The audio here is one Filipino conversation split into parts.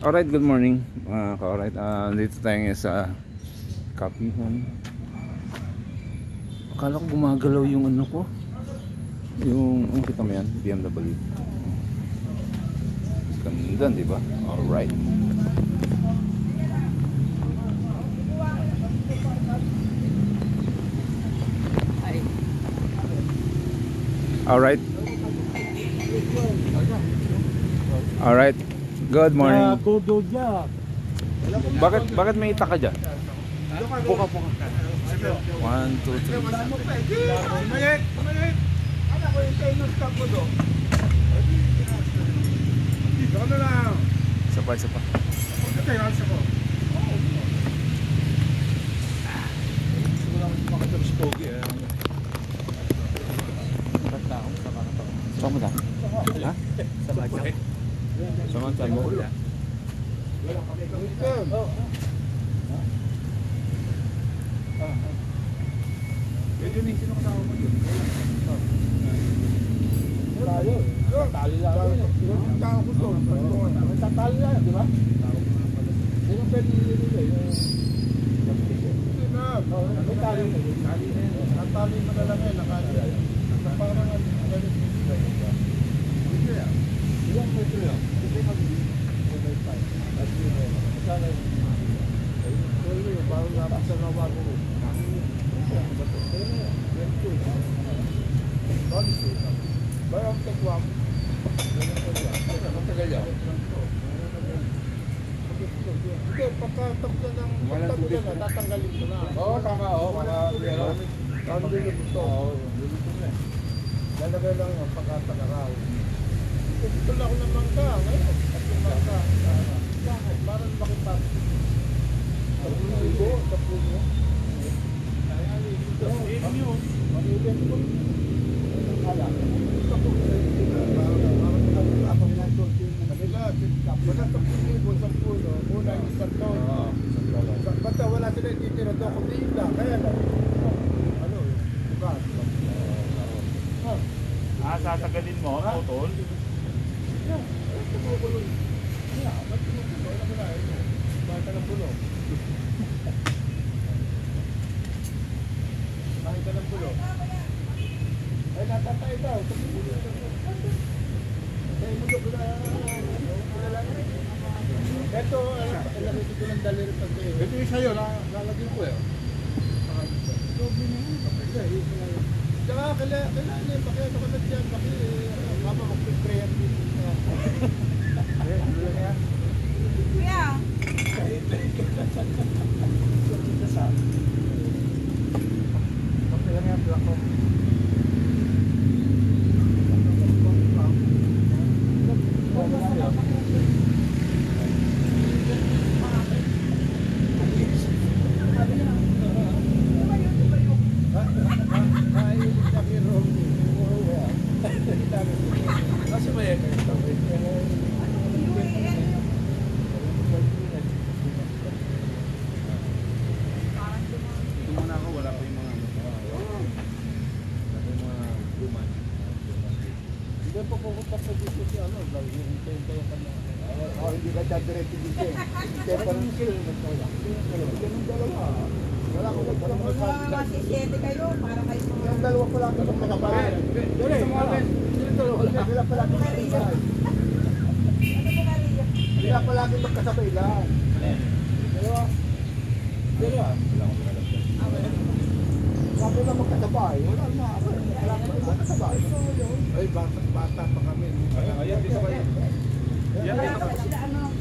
Alright, good morning mga ka-alright. Dito tayo ngayon sa Kapihan. Akala ko gumagalaw yung ano ko. Yung, kita mo yan? BMW. Ganda, di ba? Alright. Alright. Alright. Good morning. Bakit may ita ka dyan? Puka. 1, 2, 3. Isa pa. Sama ka? Ha? Sama ka? Sama ka mo? Pwede na yung sino kasama mo yun? Tayo. Tatali lang. Tatali lang, di ba? Sino pwede nilito yun? Hindi na. Tatali mo na lang eh. Parang ilang metro yan? Kasi bago dapat sa nawa ko. Bayang tekwam. Matagal yan. Hindi, pagkatap na ng pagtagulan na, tatanggalin ko na. Oo, tama. Lalagay lang yung pagkatagaraw. Ito lang ako ng mangga. Ngayon, at yung mangga. Bakit? Parang bakit pa? Ang puno, sa puno. Mamilin ko. Ang kala. Ito po. Wala sa puno, sa puno. Muna yung isang taon. Basta wala sila ititira doon kung bila. Kaya lang. Ano? Diba? Satagalin mo, putol? Yeah, tumukulong. Yeah, ba't tumukulong? Ano na yun? Bakit ka ng bulong? Bakit ka ng bulong? Ay, natatay daw. Ay, mulog na. Ito, ilagay ko ng daliri pa kayo. Ito yung sa'yo, lalagyan ko eh. Sobrang na yun. Tsaka, kailangan bakit ako na dyan, bakit mama mag-prayer dito. Kuya! Bakit lang yan, black ko. Hindi ka dadiretso dito eh. Wala ko Masisiyete kayo para kayo mga... yung dalawa ko lang ito magkabay. Sila pala magkasabay. Sila pala magkasabay lang. Dalawa. Sabi na magkasabay. Wala na. Wala na magkasabay. Ay, bata pa kami. Ayan, dito kayo. Yan,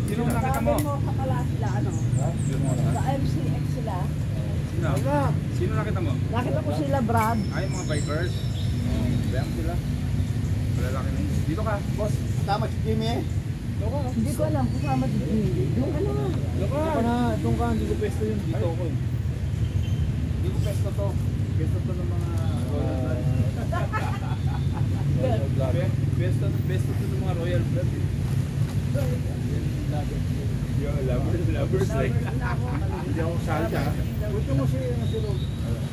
Sino nakita mo? Sa pala sila, ano? Sa MCX sila. Sino nakita mo? Nakita ko sila, Brad. Ay, mga bikers. Bayang sila. Malalaki na yun. Dito ka, boss. Tama si Jimmy eh. Hindi ko alam kung sama si Jimmy. Doon ka na. Doon ka, hindi ko pesto yun. Dito ako eh. Hindi ko pesto to. Pesto to ng mga... Pesto to ng mga royal blood eh. Lovers like. Hindi ako saan siya. Gusto mo si Ron.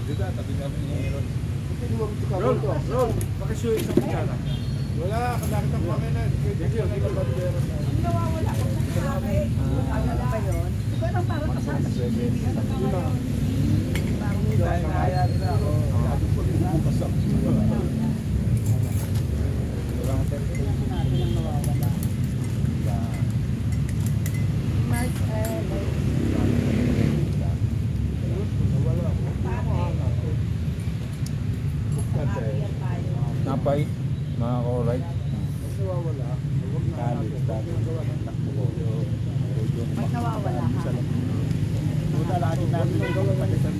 Dito, tabi nga ni Ron. Roll. Pakisyo isang kutsara. Wala, nakita ko kami na. Thank you. Nawawala ko sa kami. Kaya nila ako. Napay, mga ka-alright. Kasi wawala. Huwag na natin. Ginagawa ng takbo ko. Pag nawawala ka. Una lagi namin yung gawa ng isang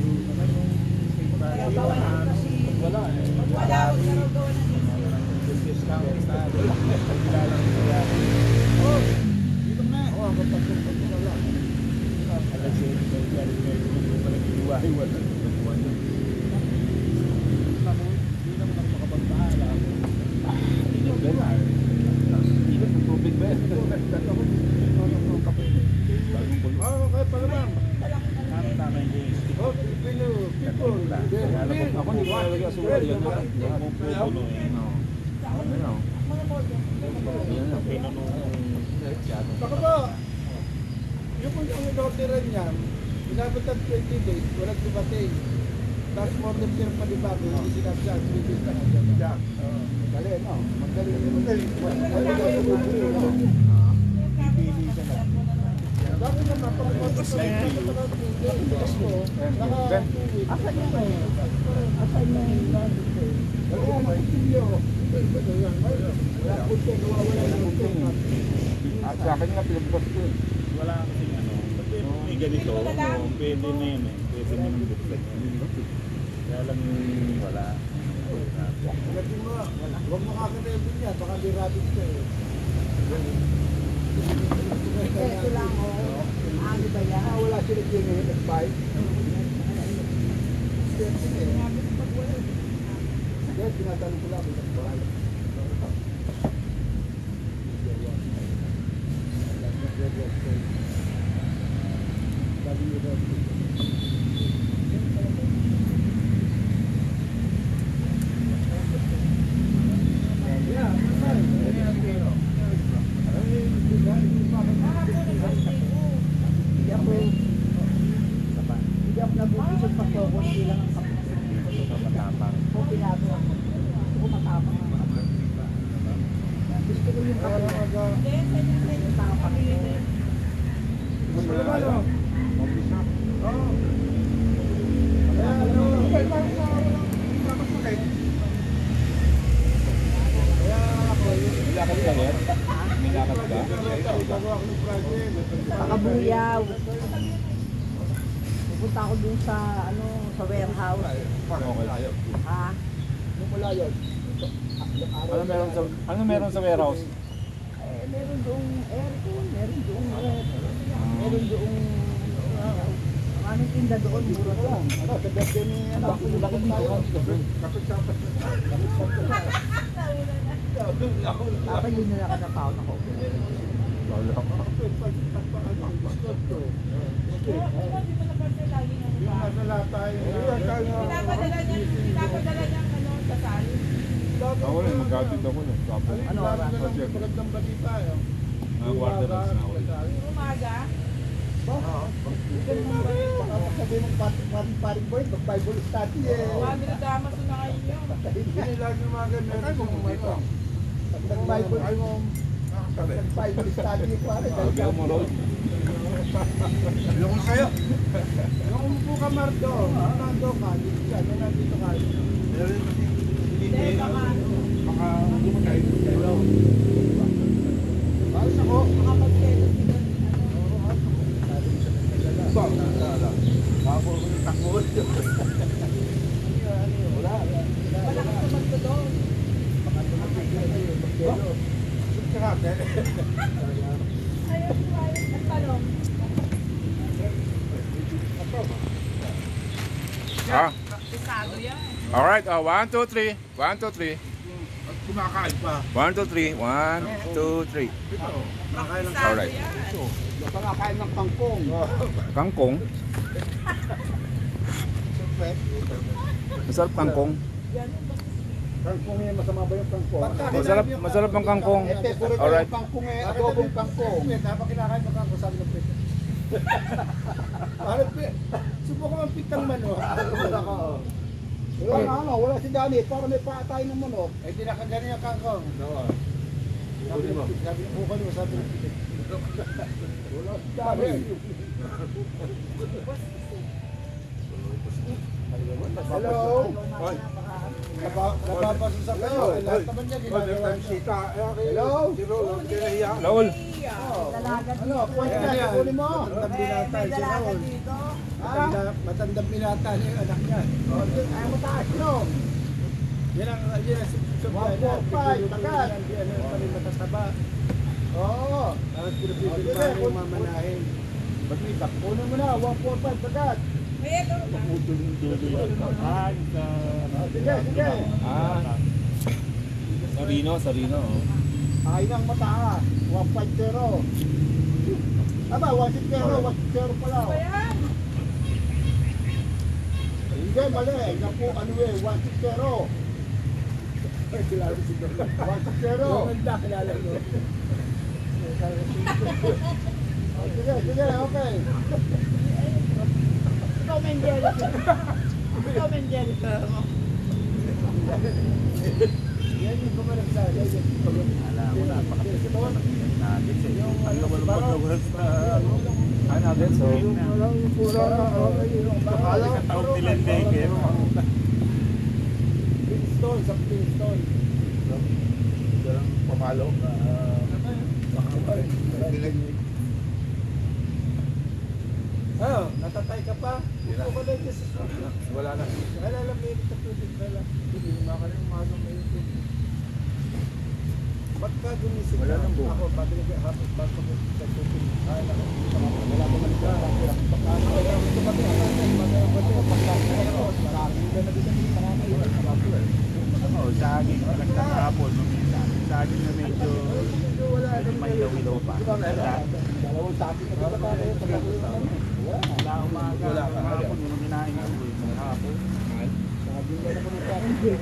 wala eh. Wala, huwag na raw gawa ng Business lang. Pagkilala ko siya. Oh! Dito na. Oo, ang kapag-kapag wala. Alas yun, wala. Hindi naman ako makapagpahala. Init ng tubig ba yan? Oo, kahit pala lang. Oh, Pilipino, people. Ako hindi ko nalagay asukal yan. Baka ba, yung kung yung in-orderan niyan, inabot ng 20 days, walang dumating. Tapos order sila pa di ba, hindi sinabi siya, bibis ka na siya. Dali, no? Magaling. Pipili siya na. Bakit naman, pag-order sa mga bigas mo, naka 2 weeks. Asan yun eh? Asan yung Oo, may studio. Wala punto, nawawala ng punto. At sa akin nga pinagpas ko eh. Wala kasing ano, may ganito, pwede na yun eh. Pwede na yung buksan yun. Kaya lang yung wala. Lagi mo, huwag mo kakarebin niya, baka di rabbit ka eh. ito lang o? Ano ba yan? Wala sila kini nag-bike. Yes, tinatanong ko lang kung nag-bike. Hindi ako nabubusog pa po kung hindi lang ang kapatapang. O pinagawa ko. Gusto ko matapang. Gusto ko yung kapatapang. Yung tapang ko. Nilakad ka rin? Nilakad ka? Pakabuyaw. Pupunta ako dun sa ano sa warehouse. Ha? Mula yun. Ano meron sa warehouse? Eh, meron doong aircon, meron doong ref, meron doong aming tinda doon, mura doon. Ano, sa birthday ni ano, laki tayo. Kapit-sapit. Dapat yun na nakatapaw na ko. Yung nasa lata yun. Pinapadala niya ano, kasal. Ako rin, mag-gadget ako nun. Tapos, Ano oras? Magandang balita yun. quarterance na ako. Umaga. Baka sabihin ng paring boy, mag-Bible study eh. Dinadamas na kayo nyo. Hindi lagi mga ganun. Pag nag-Bible, pag nag-Bible study, pare, Sabi mo, Lord. Yung sa'yo. Yung umupo ka, Mardo. Nando ka, dito ka, nandito ka. Hindi, baka Baka kayo. Ayos ako. makapag-kelo sila. Bang, naalala. Bako ko yung takbo. Wala. Wala kang tumagto doon. Baka tumapit kayo. Magkelo. Saka, Ayun, ang tanong. Ah, Pisado yan. alright. 1, 2, 3. 1, 2, 3. kumakain pa. 1, 2, 3. 1, 2, 3. Ito. Kumakain ng Pisado Alright. yan. kumakain ng kangkong. Kangkong. Masarap kangkong. Kangkong yan, masama ba yung kangkong? Masarap ang kangkong. Alright. Alright. Kangkong eh, adobong kangkong. Dapat kinakain ng kangkong, sabi ng preso. Para Subukan ang pitang manok. Wala ka. Wala si Dani. Para may paatay ng manok. Eh, di nakagani ang kangkong. Oo. Sabi mo, bukan mo, sabi mo. Wala si Dani. Hello? Napapasa sa kayo. Lahat naman niya ginagawa niya. Hello? Laol. Ano? Point na. Kunin mo. Matandang binata si Raul. Matandang binata niya yung anak niya. Ay, mataas no? Yan ang supply na. 145. Takat. Yan ang kami matataba. Oo. Tapos pinapipilma yung mamanahin. Ba't kunin mo na. 145. Takat. Putol yung dulo yun. Sige, sige. Sarino. Ay nang mataas. 150. Aba, 160 pala. Hindi, mali. Naku, ano eh, 160. Ay, kilala si Don. 160. Ganda, kilala mo. Sige, sige, okay. Tom and Jerry. Tom and Jerry. Yan yung kumalag sa akin. Alam mo, napakasip pa ng nuggets eh. Ang lawal sa Nuggets, so. Yung pura na, sa taong nilendeng eh. Princeton, sa Princeton. Dalang pamalo. Natatay ka pa? Hindi ko na yung sa Wala na. Kaya lang may sa tubig pala. Hindi mo ka rin umagang may ito. Ba't ka gumising Wala ka? nang buhay. Ako, pati ka hapit ba't ko sa tubig. Ay, naku. Wala ko man ka. Pagkano ko lang ito pati. Saging, malagdag hapon. Saging na medyo may ilaw-ilaw pa. Dalawang sabi ka ba tayo? Wala umaga, hapon, yung hinahin ko eh. Hapon. Sabi nga na kung saan. Yung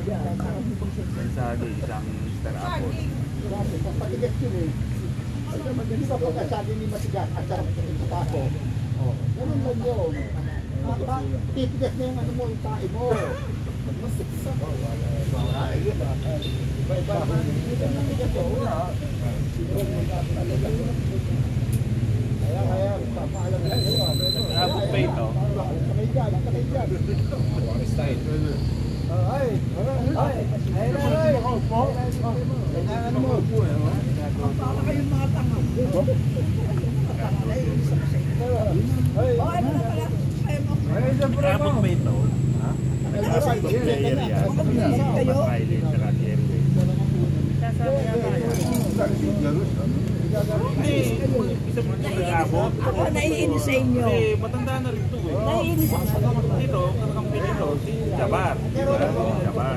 saging, isang star apple. Patigas yun eh. Di ba po kasabi ni Matigas at sarap sa taso? Ganun lang yun. Titigas na yung ano mo, yung tae mo. Kaya, papaalam na yun. Apple pa ito. Sakay dyan, sakay dyan. Ay, kailangan mo. Para kayong mga tanga. Ano na pala? Kaya mo. Apple pa ito. Nag-apple pa player yan. Pilot sa airway. Hindi, isa mo ito nag-abot. Ako naiinis sa inyo. Kasi matanda na rin ito eh. Naiinis ako sa Dito, kakampi nito, si Jabar. Jabar.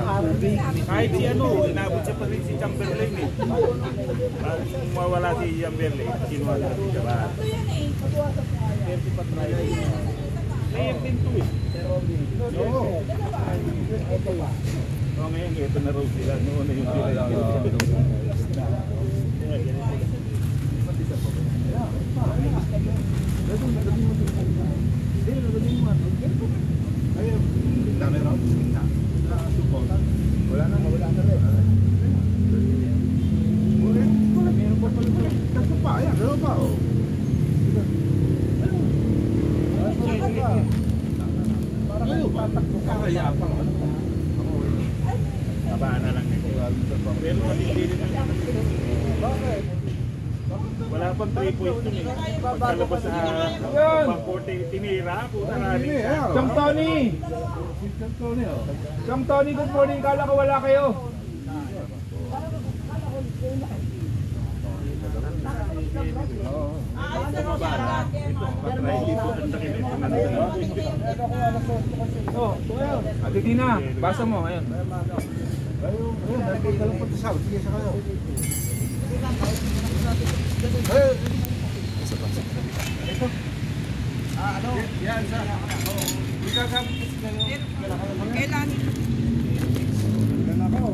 Kahit si ano, inabot siya pa rin si Chamberlain eh. Bago mawala si Chamberlain, kinuha na si Jabar. May F-2 eh. So ngayon, ito na raw sila. Noon na yung sila. Wala na rin. Meron pa pala. Tatlo pa, ayan, meron pa. Para kayo, tatakbo ka. Kaya pa. Kabaan na lang nito. Pero matindi rin ang Bakit? wala pang 3 points dun eh. Pagkalabas sa pang-40, tinira, puta na rin. Chong Tony! Chong Tony, good morning. Kala ko wala kayo. Oh, Ate na. Basa mo, ayun. Ayun, nagkakalang pa sa sige sa kayo. Yan sa. Kailan?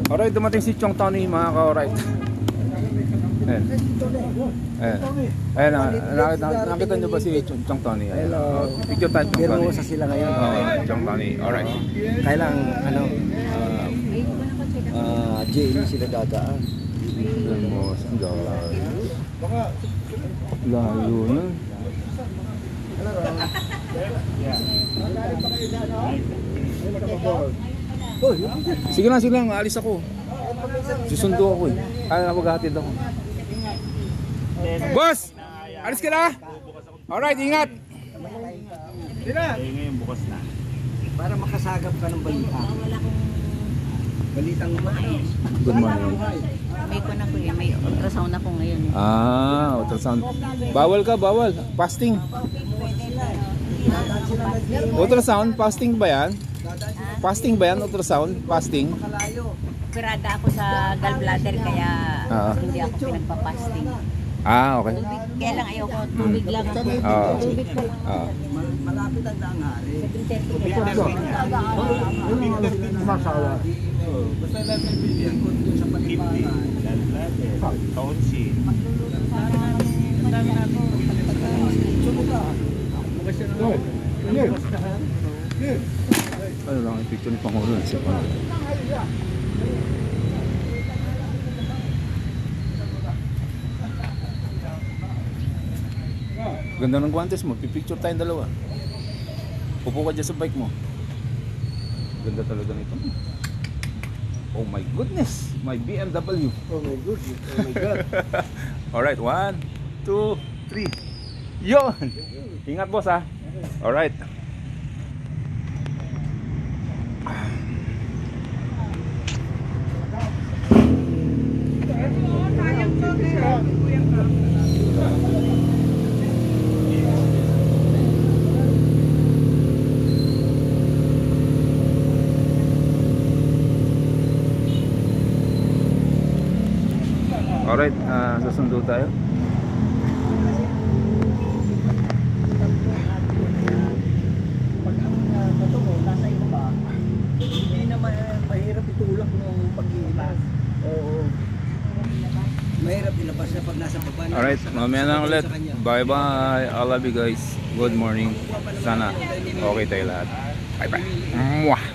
Alright, dumating si Chong Tony mga ka-alright. Ayan. Ayan. Ayan, nakita nyo ba si Chong Tony? Ayan. Picture time, Chong Tony. Sa sila ngayon. Chong Tony. Alright. Kailang, ano, JM sila dadaan. Ang layo. Layo na. Sige lang, alis ako. Susundo ako eh. Maghahatid ako. Boss! Alis ka na! Alright, ingat! Ngayon bukas na. Para makasagap ka ng balita. Balitang umaayos. Good morning. May ko na po eh. May ultrasound ako ngayon. Ultrasound. Bawal ka, bawal. Fasting. Ultrasound, fasting ba yan? Fasting ba yan, ultrasound? Fasting? Operada ako sa gallbladder kaya hindi ako pinagpa-fasting. Okay. Tubig, kaya lang ayoko. Tubig lang ako. Tubig ko lang. Malapit ang dangari. Basta lang ng bilyan. Kidney, gallbladder, tonsil. Ang dami natin. Ano lang yung picture ni Pangulo? Ganda ng guantes mo, pipicture tayong dalawa. Upo ka dyan sa bike mo. Ganda talaga nito. Oh my goodness, my BMW. Oh my goodness, oh my God. Alright, 1, 2, 3. Yon! Ingat boss ha. Alright. Alright, susundo tayo. Hindi naman mahirap itulak ng pag-iilas. Oo. Mahirap ilabas na pag nasa baba. Alright, mamaya na ulit. Bye bye. I love you guys. Good morning. Sana okay tayo lahat. Bye bye. Mwah!